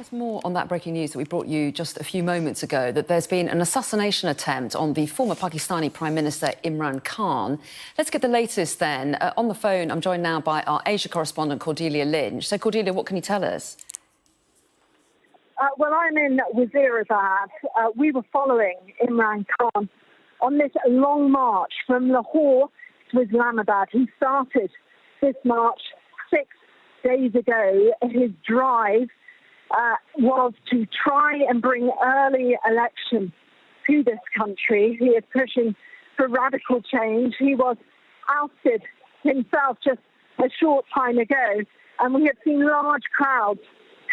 us more on that breaking news that we brought you just a few moments ago, that there's been an assassination attempt on the former Pakistani Prime Minister Imran Khan. Let's get the latest then. On the phone, I'm joined now by our Asia correspondent, Cordelia Lynch. So, Cordelia, what can you tell us? Well, I'm in Wazirabad. We were following Imran Khan on this long march from Lahore to Islamabad. He started this march 6 days ago. His drive was to try and bring early election to this country. He is pushing for radical change. He was ousted himself just a short time ago, and we have seen large crowds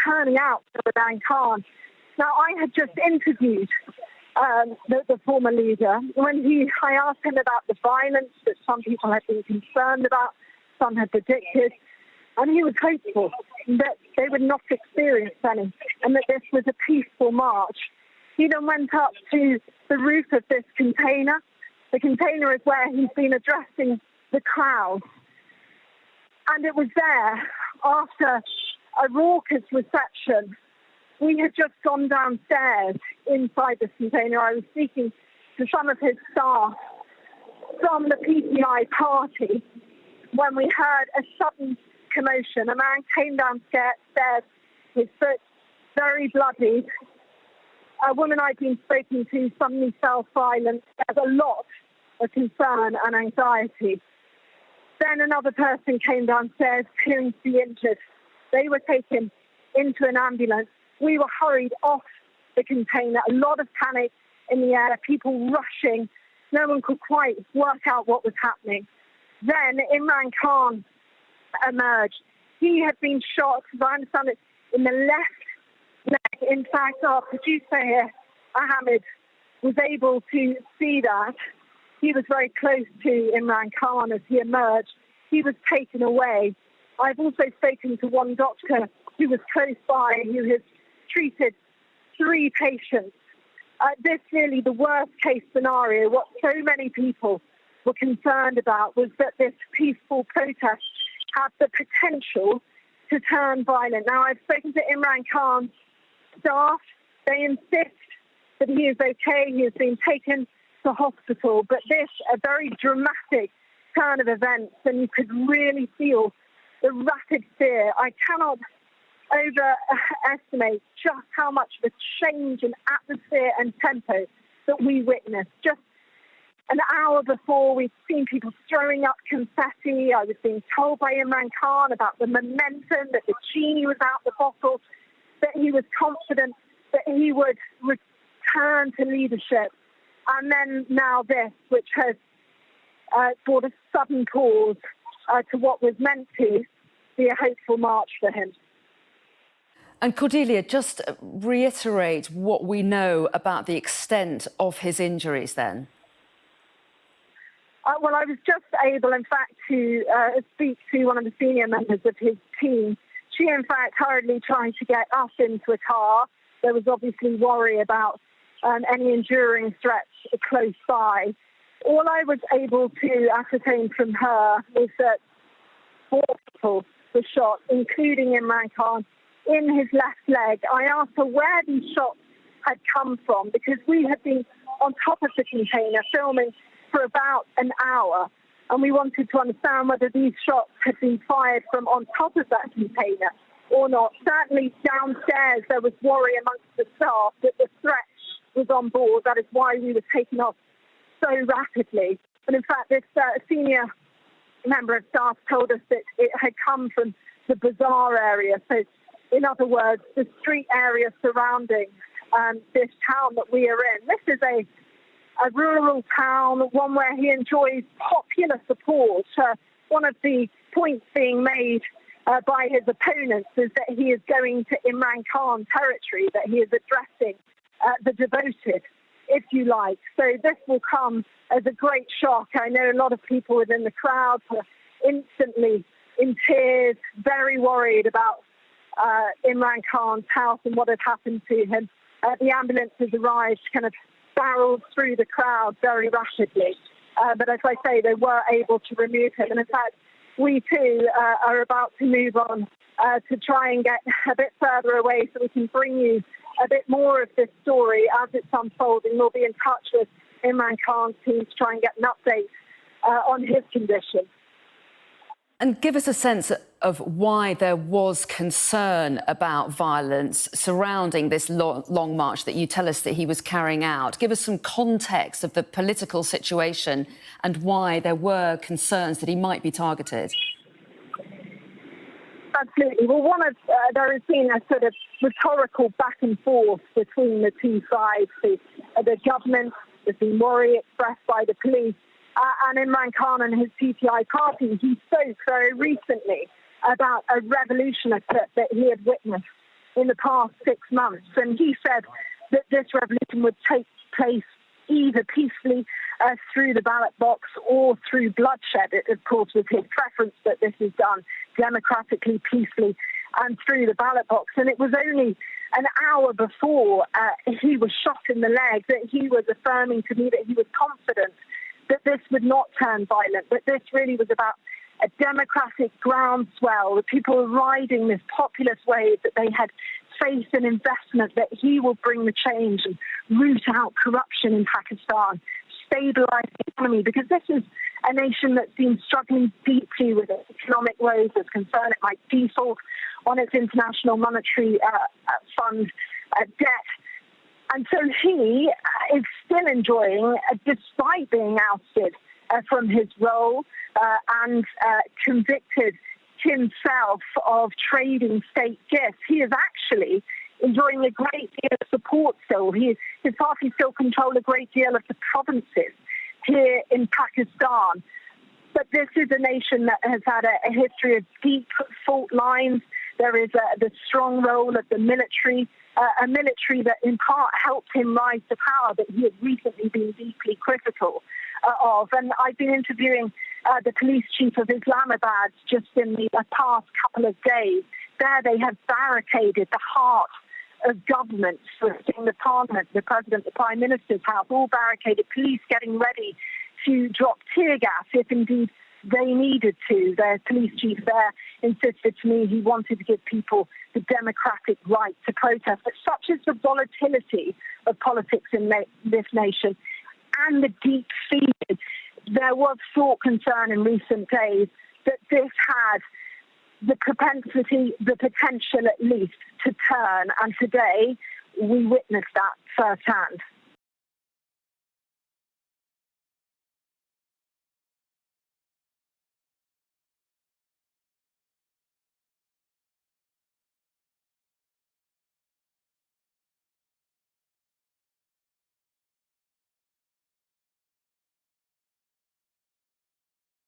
turning out for Imran Khan. Now, I had just interviewed the former leader. I asked him about the violence that some people had been concerned about, some had predicted, and he was hopeful that they would not experience any, and that this was a peaceful march. He then went up to the roof of this container. The container is where he's been addressing the crowd. And it was there, after a raucous reception, we had just gone downstairs inside this container. I was speaking to some of his staff from the PTI party when we heard a sudden commotion. A man came downstairs, his foot very bloodied. A woman I'd been speaking to suddenly fell silent. There's a lot of concern and anxiety. Then another person came downstairs, appearing to be injured. They were taken into an ambulance. We were hurried off the container. A lot of panic in the air, people rushing. No one could quite work out what was happening. Then Imran Khan emerged. He had been shot, as I understand it, in the left leg. In fact, our producer here, Ahmed, was able to see that. He was very close to Imran Khan as he emerged. He was taken away. I've also spoken to one doctor who was close by, who has treated 3 patients. This really the worst case scenario. What so many people were concerned about was that this peaceful protest had the potential to turn violent. Now, I've spoken to Imran Khan's staff. They insist that he is okay. He has been taken to hospital. But this, a very dramatic turn of events, and you could really feel the rapid fear. I cannot overestimate just how much of a change in atmosphere and tempo that we witnessed. Just an hour before, we'd seen people throwing up confetti. I was being told by Imran Khan about the momentum, that the genie was out the bottle, that he was confident that he would return to leadership. And then now this, which has brought a sudden pause to what was meant to be a hopeful march for him. And Cordelia, just reiterate what we know about the extent of his injuries then. Well, I was just able, in fact, to speak to one of the senior members of his team. She, in fact, hurriedly tried to get us into a car. There was obviously worry about any enduring threats close by. All I was able to ascertain from her was that 4 people were shot, including Imran Khan, in his left leg. I asked her where these shots had come from, because we had been on top of the container filming for about an hour, and we wanted to understand whether these shots had been fired from on top of that container or not. Certainly downstairs there was worry amongst the staff that the threat was on board. That is why we were taken off so rapidly. But in fact, this senior member of staff told us that it had come from the bazaar area. So in other words, the street area surrounding this town that we are in. This is a rural town, one where he enjoys popular support. One of the points being made by his opponents is that he is going to Imran Khan territory, that he is addressing the devoted, if you like. So this will come as a great shock. I know a lot of people within the crowd were instantly in tears, very worried about Imran Khan's house and what had happened to him. The ambulances arrived, kind of barreled through the crowd very rapidly. But as I say, they were able to remove him. And in fact, we too are about to move on to try and get a bit further away so we can bring you a bit more of this story as it's unfolding. We'll be in touch with Imran Khan's team to try and get an update on his condition. And give us a sense of why there was concern about violence surrounding this long march that you tell us that he was carrying out. Give us some context of the political situation and why there were concerns that he might be targeted. Absolutely. Well, there has been a sort of rhetorical back and forth between the two sides. The government, there's been worry expressed by the police, and Imran Khan and his PTI party. He spoke very recently about a revolution that he had witnessed in the past 6 months. And he said that this revolution would take place either peacefully through the ballot box or through bloodshed. It, of course, was his preference that this is done democratically, peacefully, and through the ballot box. And it was only an hour before he was shot in the leg that he was affirming to me that he was confident that this would not turn violent, that this really was about a democratic groundswell, the people riding this populist wave, that they had faith and investment that he will bring the change and root out corruption in Pakistan, stabilise the economy, because this is a nation that's been struggling deeply with its economic woes. There's concern it might default on its international monetary fund debt. And so he is still enjoying, despite being ousted from his role and convicted himself of trading state gifts, he is actually enjoying a great deal of support still. His party still control a great deal of the provinces here in Pakistan. But this is a nation that has had a history of deep fault lines. There is the strong role of the military, a military that in part helped him rise to power, but he has recently been deeply critical of. And I've been interviewing the police chief of Islamabad just in the past couple of days. There they have barricaded the heart of government, in the parliament, the president, the prime minister's house, all barricaded, police getting ready to drop tear gas if indeed they needed to. The police chief there insisted to me he wanted to give people the democratic right to protest. But such is the volatility of politics in this nation and the deep fear. There was thought concern in recent days that this had the propensity, the potential at least, to turn. And today we witnessed that firsthand.